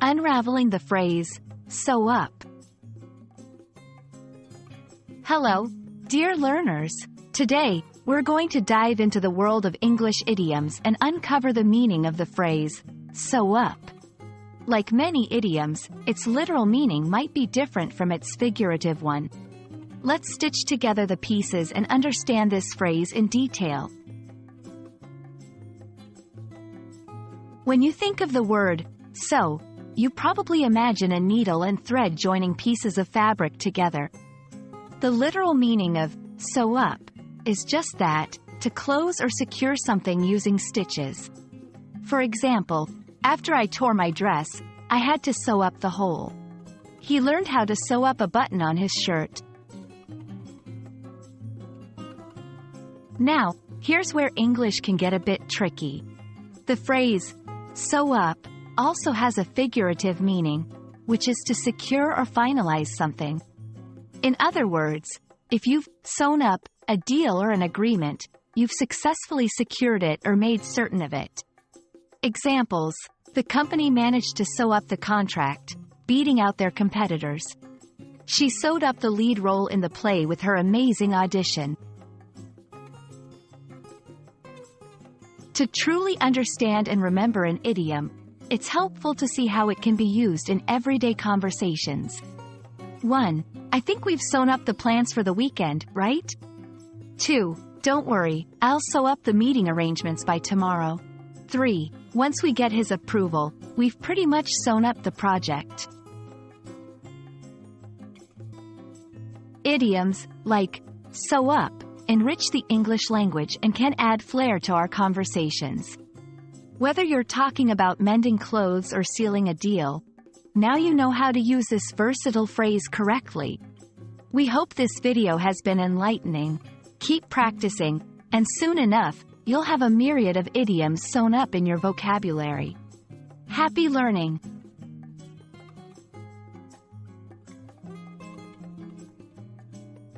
Unraveling the phrase, sew up. Hello, dear learners. Today, we're going to dive into the world of English idioms and uncover the meaning of the phrase, sew up. Like many idioms, its literal meaning might be different from its figurative one. Let's stitch together the pieces and understand this phrase in detail. When you think of the word, sew, you probably imagine a needle and thread joining pieces of fabric together. The literal meaning of sew up is just that, to close or secure something using stitches. For example, after I tore my dress, I had to sew up the hole. He learned how to sew up a button on his shirt. Now, here's where English can get a bit tricky. The phrase, sew up, also has a figurative meaning, which is to secure or finalize something. In other words, if you've sewn up a deal or an agreement, you've successfully secured it or made certain of it. Examples: the company managed to sew up the contract, beating out their competitors. She sewed up the lead role in the play with her amazing audition. To truly understand and remember an idiom, it's helpful to see how it can be used in everyday conversations. 1. I think we've sewn up the plans for the weekend, right? 2. Don't worry, I'll sew up the meeting arrangements by tomorrow. 3. Once we get his approval, we've pretty much sewn up the project. Idioms, like sew up, enrich the English language and can add flair to our conversations. Whether you're talking about mending clothes or sealing a deal, now you know how to use this versatile phrase correctly. We hope this video has been enlightening. Keep practicing, and soon enough, you'll have a myriad of idioms sewn up in your vocabulary. Happy learning!